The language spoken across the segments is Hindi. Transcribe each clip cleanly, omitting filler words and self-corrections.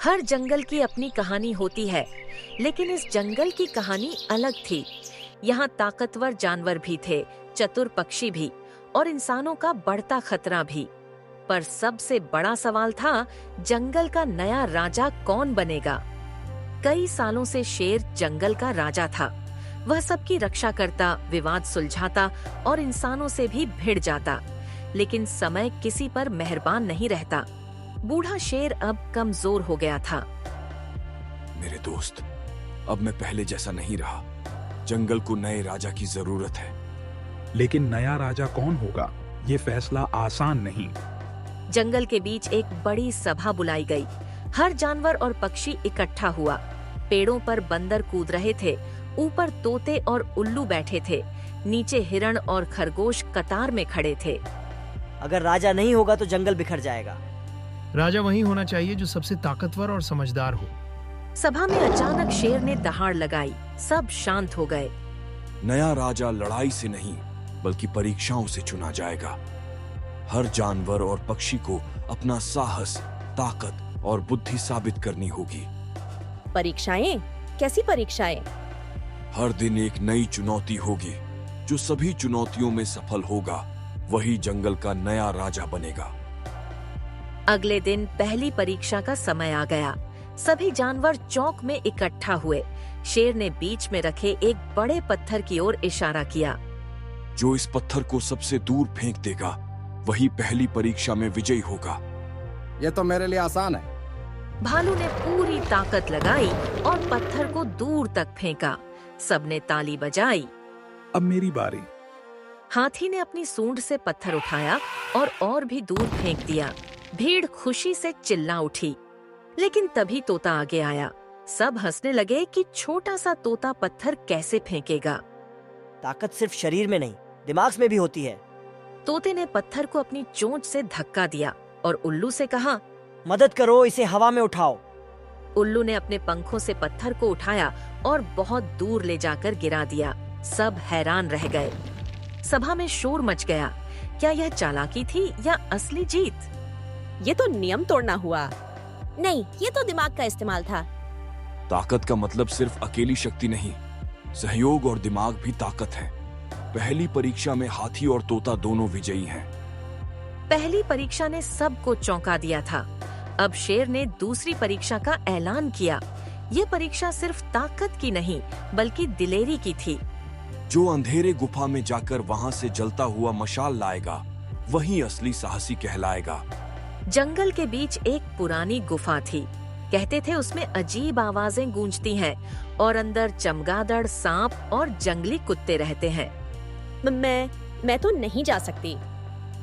हर जंगल की अपनी कहानी होती है, लेकिन इस जंगल की कहानी अलग थी। यहाँ ताकतवर जानवर भी थे, चतुर पक्षी भी और इंसानों का बढ़ता खतरा भी। पर सबसे बड़ा सवाल था, जंगल का नया राजा कौन बनेगा। कई सालों से शेर जंगल का राजा था। वह सबकी रक्षा करता, विवाद सुलझाता और इंसानों से भी भिड़ जाता। लेकिन समय किसी पर मेहरबान नहीं रहता। बूढ़ा शेर अब कमजोर हो गया था। मेरे दोस्त, अब मैं पहले जैसा नहीं रहा। जंगल को नए राजा की जरूरत है। लेकिन नया राजा कौन होगा, ये फैसला आसान नहीं। जंगल के बीच एक बड़ी सभा बुलाई गई। हर जानवर और पक्षी इकट्ठा हुआ। पेड़ों पर बंदर कूद रहे थे, ऊपर तोते और उल्लू बैठे थे, नीचे हिरण और खरगोश कतार में खड़े थे। अगर राजा नहीं होगा तो जंगल बिखर जाएगा। राजा वही होना चाहिए जो सबसे ताकतवर और समझदार हो। सभा में अचानक शेर ने दहाड़ लगाई। सब शांत हो गए। नया राजा लड़ाई से नहीं, बल्कि परीक्षाओं से चुना जाएगा। हर जानवर और पक्षी को अपना साहस, ताकत और बुद्धि साबित करनी होगी। परीक्षाएं? कैसी परीक्षाएं? हर दिन एक नई चुनौती होगी। जो सभी चुनौतियों में सफल होगा, वही जंगल का नया राजा बनेगा। अगले दिन पहली परीक्षा का समय आ गया। सभी जानवर चौक में इकट्ठा हुए। शेर ने बीच में रखे एक बड़े पत्थर की ओर इशारा किया। जो इस पत्थर को सबसे दूर फेंक देगा, वही पहली परीक्षा में विजयी होगा। ये तो मेरे लिए आसान है। भालू ने पूरी ताकत लगाई और पत्थर को दूर तक फेंका। सबने ताली बजाई। अब मेरी बारी। हाथी ने अपनी सूंड से पत्थर उठाया और भी दूर फेंक दिया। भीड़ खुशी से चिल्ला उठी। लेकिन तभी तोता आगे आया। सब हंसने लगे कि छोटा सा तोता पत्थर कैसे फेंकेगा। ताकत सिर्फ शरीर में नहीं, दिमाग में भी होती है। तोते ने पत्थर को अपनी चोंच से धक्का दिया और उल्लू से कहा, मदद करो, इसे हवा में उठाओ। उल्लू ने अपने पंखों से पत्थर को उठाया और बहुत दूर ले जाकर गिरा दिया। सब हैरान रह गए। सभा में शोर मच गया। क्या यह चालाकी थी या असली जीत? ये तो नियम तोड़ना हुआ। नहीं, ये तो दिमाग का इस्तेमाल था। ताकत का मतलब सिर्फ अकेली शक्ति नहीं, सहयोग और दिमाग भी ताकत है। पहली परीक्षा में हाथी और तोता दोनों विजयी हैं। पहली परीक्षा ने सबको चौंका दिया था। अब शेर ने दूसरी परीक्षा का ऐलान किया। ये परीक्षा सिर्फ ताकत की नहीं, बल्कि दिलेरी की थी। जो अंधेरे गुफा में जाकर वहां से जलता हुआ मशाल लाएगा, वही असली साहसी कहलाएगा। जंगल के बीच एक पुरानी गुफा थी। कहते थे उसमें अजीब आवाजें गूंजती हैं और अंदर चमगादड़, सांप और जंगली कुत्ते रहते हैं। मैं तो नहीं जा सकती।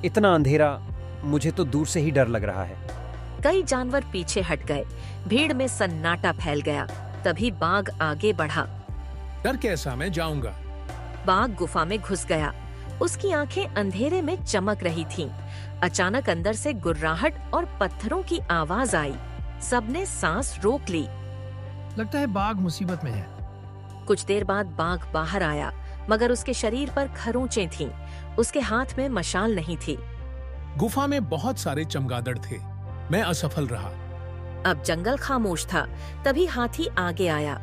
इतना अंधेरा, मुझे तो दूर से ही डर लग रहा है। कई जानवर पीछे हट गए। भीड़ में सन्नाटा फैल गया। तभी बाघ आगे बढ़ा। डर कैसा, मैं जाऊंगा। बाघ गुफा में घुस गया। उसकी आंखें अंधेरे में चमक रही थीं। अचानक अंदर से गुर्राहट और पत्थरों की आवाज आई। सबने सांस रोक ली। लगता है बाघ मुसीबत में है। कुछ देर बाद बाघ बाहर आया, मगर उसके शरीर पर खरोंचें थीं। उसके हाथ में मशाल नहीं थी। गुफा में बहुत सारे चमगादड़ थे। मैं असफल रहा। अब जंगल खामोश था। तभी हाथी आगे आया।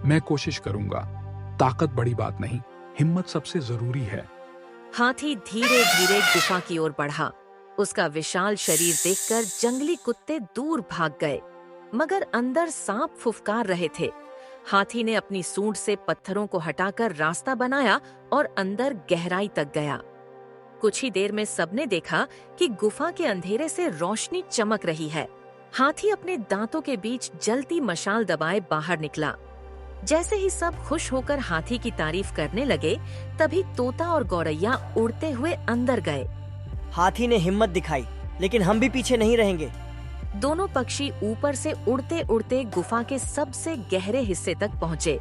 मैं कोशिश करूंगा। ताकत बड़ी बात नहीं, हिम्मत सबसे जरूरी है। हाथी धीरे धीरे गुफा की ओर बढ़ा। उसका विशाल शरीर देखकर जंगली कुत्ते दूर भाग गए, मगर अंदर सांप फुफकार रहे थे। हाथी ने अपनी सूंड से पत्थरों को हटाकर रास्ता बनाया और अंदर गहराई तक गया। कुछ ही देर में सबने देखा कि गुफा के अंधेरे से रोशनी चमक रही है। हाथी अपने दांतों के बीच जलती मशाल दबाए बाहर निकला। जैसे ही सब खुश होकर हाथी की तारीफ करने लगे, तभी तोता और गौरैया उड़ते हुए अंदर गए। हाथी ने हिम्मत दिखाई, लेकिन हम भी पीछे नहीं रहेंगे। दोनों पक्षी ऊपर से उड़ते उड़ते गुफा के सबसे गहरे हिस्से तक पहुँचे।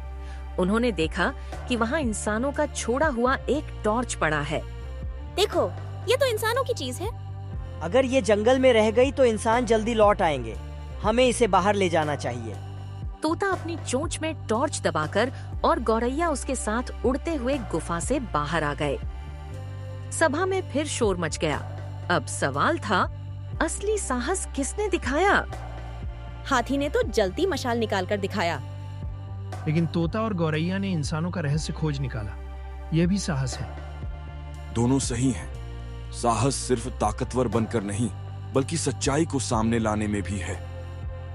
उन्होंने देखा कि वहाँ इंसानों का छोड़ा हुआ एक टॉर्च पड़ा है। देखो, ये तो इंसानों की चीज है। अगर ये जंगल में रह गई तो इंसान जल्दी लौट आएंगे। हमें इसे बाहर ले जाना चाहिए। तोता अपनी चोंच में टॉर्च दबाकर और गौरैया उसके साथ उड़ते हुए गुफा से बाहर आ गए। सभा में फिर शोर मच गया। अब सवाल था, असली साहस किसने दिखाया? हाथी ने तो जलती मशाल निकालकर दिखाया। लेकिन तोता और गौरैया ने इंसानों का रहस्य खोज निकाला। यह भी साहस है। दोनों सही हैं। साहस सिर्फ ताकतवर बनकर नहीं, बल्कि सच्चाई को सामने लाने में भी है।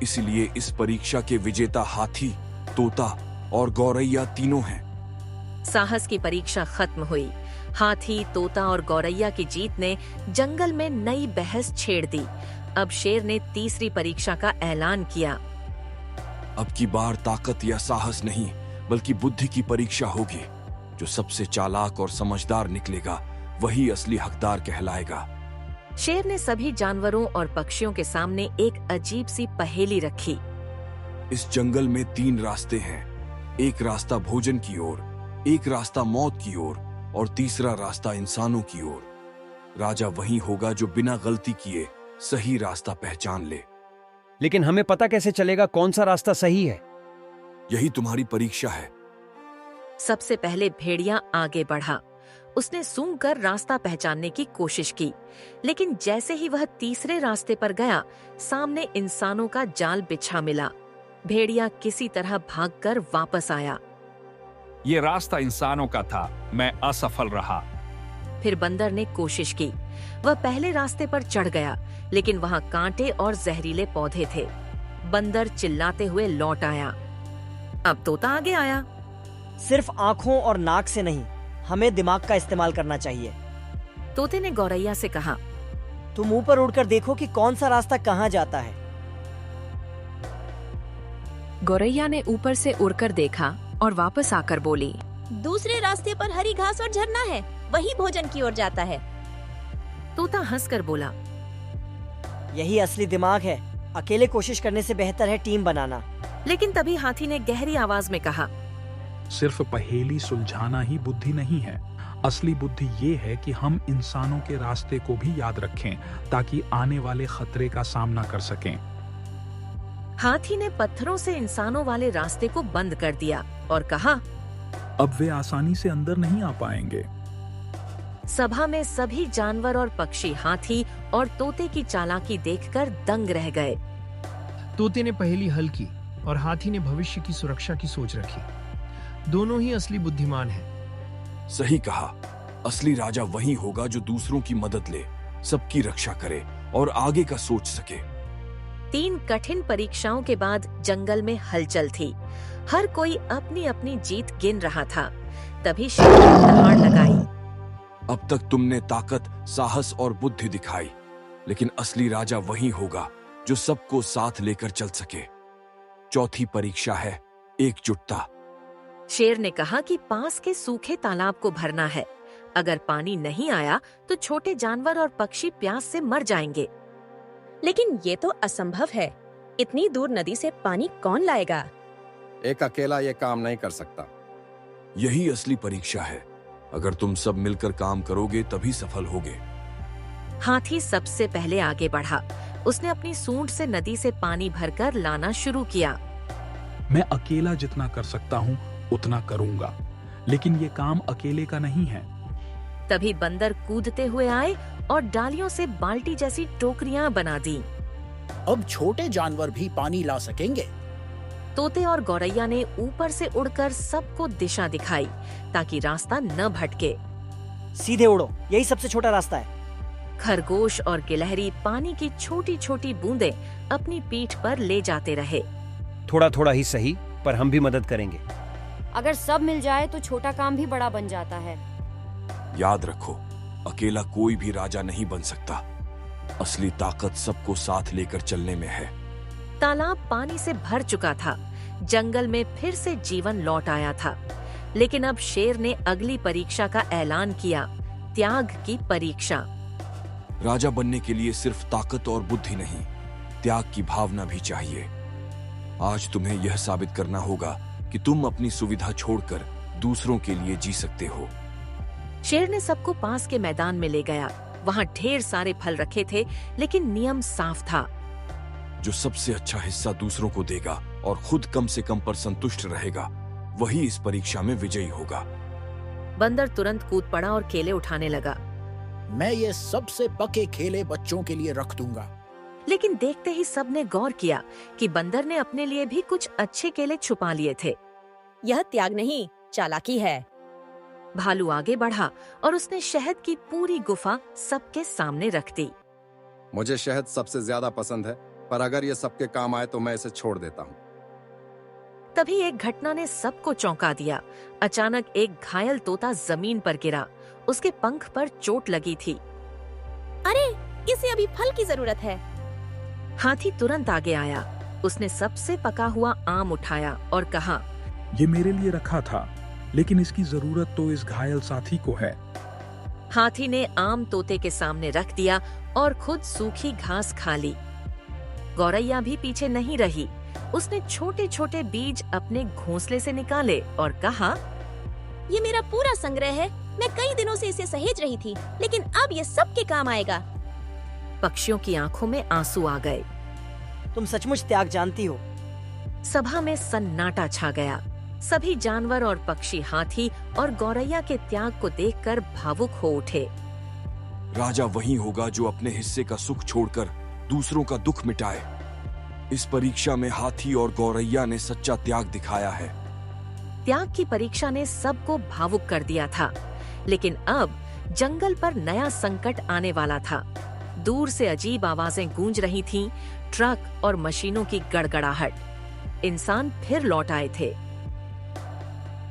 इसलिए इस परीक्षा के विजेता हाथी, तोता और गौरैया तीनों हैं। साहस की परीक्षा खत्म हुई। हाथी, तोता और गौरैया की जीत ने जंगल में नई बहस छेड़ दी। अब शेर ने तीसरी परीक्षा का ऐलान किया। अब की बार ताकत या साहस नहीं, बल्कि बुद्धि की परीक्षा होगी। जो सबसे चालाक और समझदार निकलेगा, वही असली हकदार कहलाएगा। शेर ने सभी जानवरों और पक्षियों के सामने एक अजीब सी पहेली रखी। इस जंगल में 3 रास्ते हैं। एक रास्ता भोजन की ओर, एक रास्ता मौत की ओर और तीसरा रास्ता इंसानों की ओर। राजा वही होगा जो बिना गलती किए सही रास्ता पहचान ले। लेकिन हमें पता कैसे चलेगा कौन सा रास्ता सही है? यही तुम्हारी परीक्षा है। सबसे पहले भेड़िया आगे बढ़ा। उसने सूंघकर रास्ता पहचानने की कोशिश की, लेकिन जैसे ही वह तीसरे रास्ते पर गया, सामने इंसानों का जाल बिछा मिला। भेड़िया किसी तरह भागकर वापस आया। ये रास्ता इंसानों का था, मैं असफल रहा। फिर बंदर ने कोशिश की। वह पहले रास्ते पर चढ़ गया, लेकिन वहां कांटे और जहरीले पौधे थे। बंदर चिल्लाते हुए लौट आया। अब तोता आगे आया। सिर्फ आंखों और नाक से नहीं, हमें दिमाग का इस्तेमाल करना चाहिए। तोते ने गौरैया से कहा, तुम ऊपर उड़कर देखो कि कौन सा रास्ता कहाँ जाता है। गौरैया ने ऊपर से उड़कर देखा और वापस आकर बोली, दूसरे रास्ते पर हरी घास और झरना है, वही भोजन की ओर जाता है। तोता हंसकर बोला, यही असली दिमाग है। अकेले कोशिश करने से बेहतर है टीम बनाना। लेकिन तभी हाथी ने गहरी आवाज में कहा, सिर्फ पहेली सुलझाना ही बुद्धि नहीं है। असली बुद्धि ये है कि हम इंसानों के रास्ते को भी याद रखें, ताकि आने वाले खतरे का सामना कर सकें। हाथी ने पत्थरों से इंसानों वाले रास्ते को बंद कर दिया और कहा, अब वे आसानी से अंदर नहीं आ पाएंगे। सभा में सभी जानवर और पक्षी हाथी और तोते की चालाकी देखकर दंग रह गए। तोते ने पहेली हल की और हाथी ने भविष्य की सुरक्षा की सोच रखी। दोनों ही असली बुद्धिमान हैं। सही कहा। असली राजा वही होगा जो दूसरों की मदद ले, सबकी रक्षा करे और आगे का सोच सके। 3 कठिन परीक्षाओं के बाद जंगल में हलचल थी। हर कोई अपनी अपनी जीत गिन रहा था। तभी शेर ने दहाड़ लगाई। अब तक तुमने ताकत, साहस और बुद्धि दिखाई, लेकिन असली राजा वही होगा जो सबको साथ लेकर चल सके। चौथी परीक्षा है एकजुटता। शेर ने कहा कि पास के सूखे तालाब को भरना है। अगर पानी नहीं आया तो छोटे जानवर और पक्षी प्यास से मर जाएंगे। लेकिन ये तो असंभव है। इतनी दूर नदी से पानी कौन लाएगा? एक अकेला ये काम नहीं कर सकता। यही असली परीक्षा है। अगर तुम सब मिलकर काम करोगे तभी सफल होगे। हाथी सबसे पहले आगे बढ़ा। उसने अपनी सूंड से नदी से पानी भरकर लाना शुरू किया। मैं अकेला जितना कर सकता हूँ उतना करूंगा, लेकिन ये काम अकेले का नहीं है। तभी बंदर कूदते हुए आए और डालियों से बाल्टी जैसी टोकरियां बना दी। अब छोटे जानवर भी पानी ला सकेंगे। तोते और गौरैया ने ऊपर से उड़कर सबको दिशा दिखाई ताकि रास्ता न भटके। सीधे उड़ो, यही सबसे छोटा रास्ता है। खरगोश और गिलहरी पानी की छोटी छोटी बूंदें अपनी पीठ पर ले जाते रहे। थोड़ा थोड़ा ही सही, पर हम भी मदद करेंगे। अगर सब मिल जाए तो छोटा काम भी बड़ा बन जाता है। याद रखो, अकेला कोई भी राजा नहीं बन सकता। असली ताकत सबको साथ लेकर चलने में है। तालाब पानी से भर चुका था। जंगल में फिर से जीवन लौट आया था। लेकिन अब शेर ने अगली परीक्षा का ऐलान किया, त्याग की परीक्षा। राजा बनने के लिए सिर्फ ताकत और बुद्धि नहीं, त्याग की भावना भी चाहिए। आज तुम्हें यह साबित करना होगा कि तुम अपनी सुविधा छोड़कर दूसरों के लिए जी सकते हो। शेर ने सबको पास के मैदान में ले गया। वहाँ ढेर सारे फल रखे थे, लेकिन नियम साफ था। जो सबसे अच्छा हिस्सा दूसरों को देगा और खुद कम से कम पर संतुष्ट रहेगा, वही इस परीक्षा में विजयी होगा। बंदर तुरंत कूद पड़ा और केले उठाने लगा। मैं ये सबसे पके केले बच्चों के लिए रख दूंगा। लेकिन देखते ही सबने गौर किया कि बंदर ने अपने लिए भी कुछ अच्छे केले छुपा लिए थे। यह त्याग नहीं, चालाकी है। भालू आगे बढ़ा और उसने शहद की पूरी गुफा सबके सामने रख दी। मुझे शहद सबसे ज्यादा पसंद है, पर अगर ये सबके काम आए तो मैं इसे छोड़ देता हूँ। तभी एक घटना ने सबको चौंका दिया। अचानक एक घायल तोता जमीन पर गिरा। उसके पंख पर चोट लगी थी। अरे, इसे अभी फल की जरूरत है। हाथी तुरंत आगे आया। उसने सबसे पका हुआ आम उठाया और कहा, ये मेरे लिए रखा था, लेकिन इसकी जरूरत तो इस घायल साथी को है। हाथी ने आम तोते के सामने रख दिया और खुद सूखी घास खा ली। गौरैया भी पीछे नहीं रही। उसने छोटे छोटे बीज अपने घोंसले से निकाले और कहा, ये मेरा पूरा संग्रह है। मैं कई दिनों से इसे सहेज रही थी, लेकिन अब ये सबके काम आएगा। पक्षियों की आंखों में आंसू आ गए। तुम सचमुच त्याग जानती हो। सभा में सन्नाटा छा गया। सभी जानवर और पक्षी हाथी और गौरैया के त्याग को देखकर भावुक हो उठे। राजा वही होगा जो अपने हिस्से का सुख छोड़कर दूसरों का दुख मिटाए। इस परीक्षा में हाथी और गौरैया ने सच्चा त्याग दिखाया है। त्याग की परीक्षा ने सबको भावुक कर दिया था, लेकिन अब जंगल पर नया संकट आने वाला था। दूर से अजीब आवाजें गूंज रही थीं, ट्रक और मशीनों की गड़गड़ाहट। इंसान फिर लौट आए थे।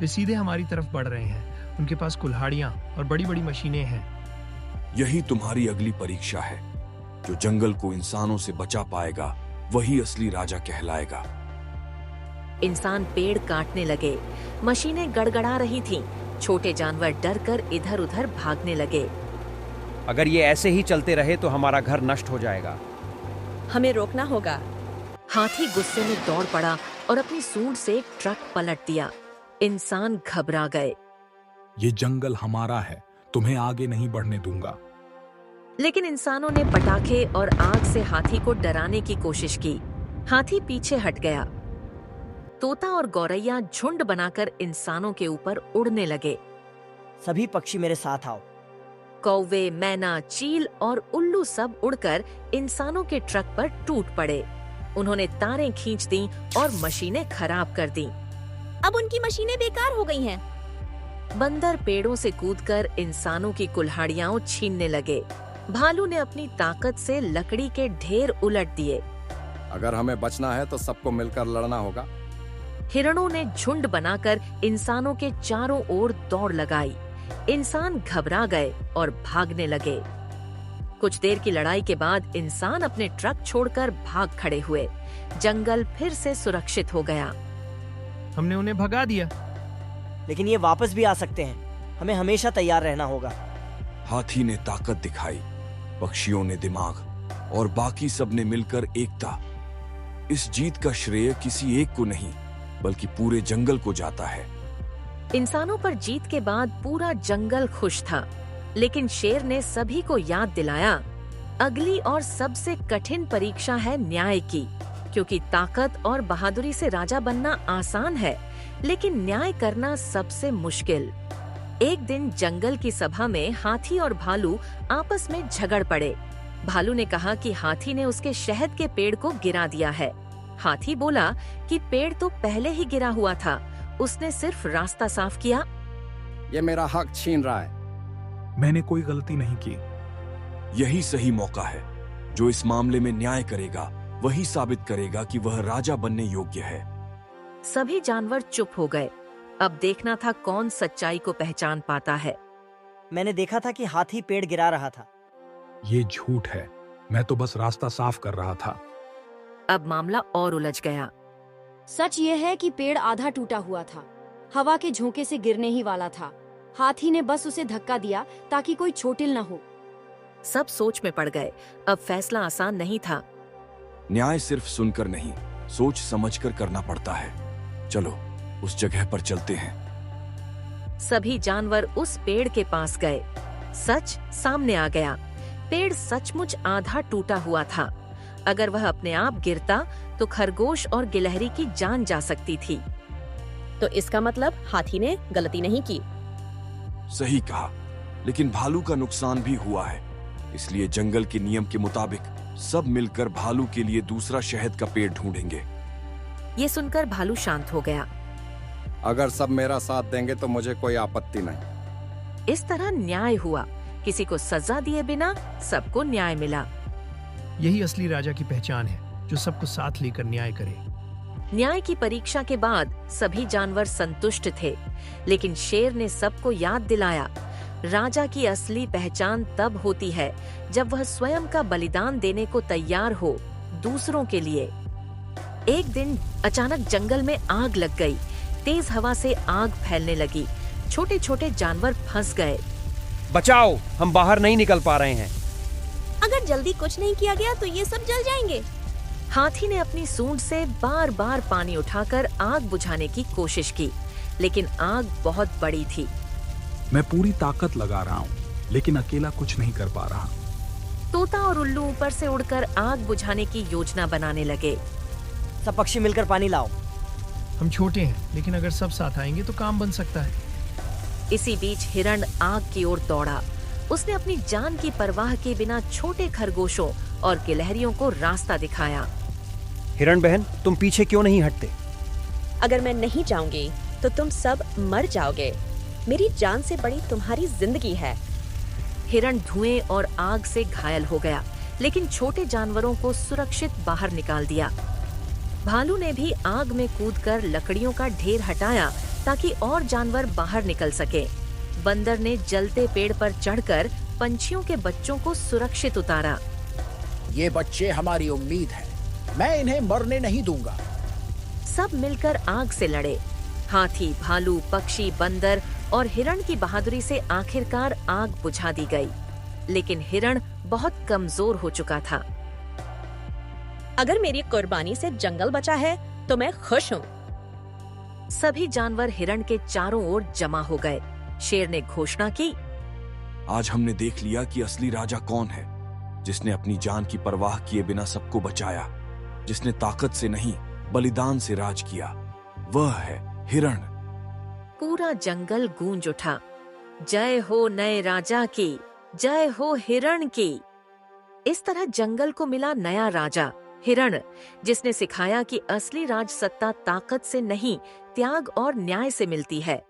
वे सीधे हमारी तरफ बढ़ रहे हैं। उनके पास कुल्हाड़ियां और बड़ी बड़ी मशीनें हैं। यही तुम्हारी अगली परीक्षा है। जो जंगल को इंसानों से बचा पाएगा वही असली राजा कहलाएगा। इंसान पेड़ काटने लगे। मशीनें गड़गड़ा रही थीं। छोटे जानवर डरकर इधर-उधर भागने लगे। अगर ये ऐसे ही चलते रहे तो हमारा घर नष्ट हो जाएगा। हमें रोकना होगा। हाथी गुस्से में दौड़ पड़ा और अपनी सूंड से एक ट्रक पलट दिया। इंसान घबरा गए। ये जंगल हमारा है, तुम्हें आगे नहीं बढ़ने दूंगा। लेकिन इंसानों ने पटाखे और आग से हाथी को डराने की कोशिश की। हाथी पीछे हट गया। तोता और गौरैया झुंड बनाकर इंसानों के ऊपर उड़ने लगे। सभी पक्षी मेरे साथ आओ। कौवे, मैना, चील और उल्लू सब उड़कर इंसानों के ट्रक पर टूट पड़े। उन्होंने तारें खींच दी और मशीनें खराब कर दी। अब उनकी मशीनें बेकार हो गई हैं। बंदर पेड़ों से कूदकर इंसानों की कुल्हाड़ियां छीनने लगे। भालू ने अपनी ताकत से लकड़ी के ढेर उलट दिए। अगर हमें बचना है तो सबको मिलकर लड़ना होगा। हिरणों ने झुंड बनाकर इंसानों के चारों ओर दौड़ लगाई। इंसान घबरा गए और भागने लगे। कुछ देर की लड़ाई के बाद इंसान अपने ट्रक छोड़कर भाग खड़े हुए। जंगल फिर से सुरक्षित हो गया। हमने उन्हें भगा दिया, लेकिन ये वापस भी आ सकते हैं। हमें हमेशा तैयार रहना होगा। हाथी ने ताकत दिखाई, पक्षियों ने दिमाग और बाकी सब ने मिलकर एकता। इस जीत का श्रेय किसी एक को नहीं बल्कि पूरे जंगल को जाता है। इंसानों पर जीत के बाद पूरा जंगल खुश था, लेकिन शेर ने सभी को याद दिलाया, अगली और सबसे कठिन परीक्षा है न्याय की। क्योंकि ताकत और बहादुरी से राजा बनना आसान है, लेकिन न्याय करना सबसे मुश्किल। एक दिन जंगल की सभा में हाथी और भालू आपस में झगड़ पड़े। भालू ने कहा कि हाथी ने उसके शहद के पेड़ को गिरा दिया है। हाथी बोला कि पेड़ तो पहले ही गिरा हुआ था, उसने सिर्फ रास्ता साफ किया। ये मेरा हक छीन रहा है। मैंने कोई गलती नहीं की। यही सही मौका है। जो इस मामले में न्याय करेगा वही साबित करेगा कि वह राजा बनने योग्य है। सभी जानवर चुप हो गए। अब देखना था कौन सच्चाई को पहचान पाता है। मैंने देखा था कि हाथी पेड़ गिरा रहा था। ये झूठ है, मैं तो बस रास्ता साफ कर रहा था। अब मामला और उलझ गया। सच ये है कि पेड़ आधा टूटा हुआ था, हवा के झोंके से गिरने ही वाला था। हाथी ने बस उसे धक्का दिया ताकि कोई चोटिल न हो। सब सोच में पड़ गए। अब फैसला आसान नहीं था। न्याय सिर्फ सुनकर नहीं, सोच समझकर करना पड़ता है। चलो उस जगह पर चलते हैं। सभी जानवर उस पेड़ के पास गए। सच सामने आ गया। पेड़ सचमुच आधा टूटा हुआ था। अगर वह अपने आप गिरता तो खरगोश और गिलहरी की जान जा सकती थी। तो इसका मतलब हाथी ने गलती नहीं की। सही कहा, लेकिन भालू का नुकसान भी हुआ है। इसलिए जंगल के नियम के मुताबिक सब मिलकर भालू के लिए दूसरा शहद का पेड़ ढूंढेंगे। ये सुनकर भालू शांत हो गया। अगर सब मेरा साथ देंगे तो मुझे कोई आपत्ति नहीं। इस तरह न्याय हुआ। किसी को सजा दिए बिना सबको न्याय मिला। यही असली राजा की पहचान है, जो सबको साथ लेकर न्याय करे। न्याय की परीक्षा के बाद सभी जानवर संतुष्ट थे, लेकिन शेर ने सबको याद दिलाया, राजा की असली पहचान तब होती है जब वह स्वयं का बलिदान देने को तैयार हो दूसरों के लिए। एक दिन अचानक जंगल में आग लग गई। तेज हवा से आग फैलने लगी। छोटे छोटे जानवर फंस गए। बचाओ, हम बाहर नहीं निकल पा रहे हैं। अगर जल्दी कुछ नहीं किया गया तो ये सब जल जाएंगे। हाथी ने अपनी सूंड से बार बार पानी उठाकर आग बुझाने की कोशिश की, लेकिन आग बहुत बड़ी थी। मैं पूरी ताकत लगा रहा हूँ, लेकिन अकेला कुछ नहीं कर पा रहा। तोता और उल्लू ऊपर से उड़कर आग बुझाने की योजना बनाने लगे। सब पक्षी मिलकर पानी लाओ। हम छोटे हैं, लेकिन अगर सब साथ आएंगे तो काम बन सकता है। इसी बीच हिरण आग की ओर दौड़ा। उसने अपनी जान की परवाह के बिना छोटे खरगोशों और गिलहरियों को रास्ता दिखाया। हिरण बहन, तुम पीछे क्यों नहीं हटते? अगर मैं नहीं जाऊंगी तो तुम सब मर जाओगे। मेरी जान से बड़ी तुम्हारी जिंदगी है। हिरण धुएं और आग से घायल हो गया, लेकिन छोटे जानवरों को सुरक्षित बाहर निकाल दिया। भालू ने भी आग में कूदकर लकड़ियों का ढेर हटाया ताकि और जानवर बाहर निकल सके। बंदर ने जलते पेड़ पर चढ़कर पंछियों के बच्चों को सुरक्षित उतारा। ये बच्चे हमारी उम्मीद है, मैं इन्हें मरने नहीं दूंगा। सब मिलकर आग से लड़े। हाथी, भालू, पक्षी, बंदर और हिरण की बहादुरी से आखिरकार आग बुझा दी गई, लेकिन हिरण बहुत कमजोर हो चुका था। अगर मेरी कुर्बानी से जंगल बचा है तो मैं खुश हूँ। सभी जानवर हिरण के चारों ओर जमा हो गए। शेर ने घोषणा की, आज हमने देख लिया कि असली राजा कौन है, जिसने अपनी जान की परवाह किए बिना सबको बचाया, जिसने ताकत से नहीं बलिदान से राज किया। वह है हिरण। पूरा जंगल गूंज उठा, जय हो नए राजा की, जय हो हिरण की। इस तरह जंगल को मिला नया राजा, हिरण, जिसने सिखाया कि असली राज सत्ता ताकत से नहीं, त्याग और न्याय से मिलती है।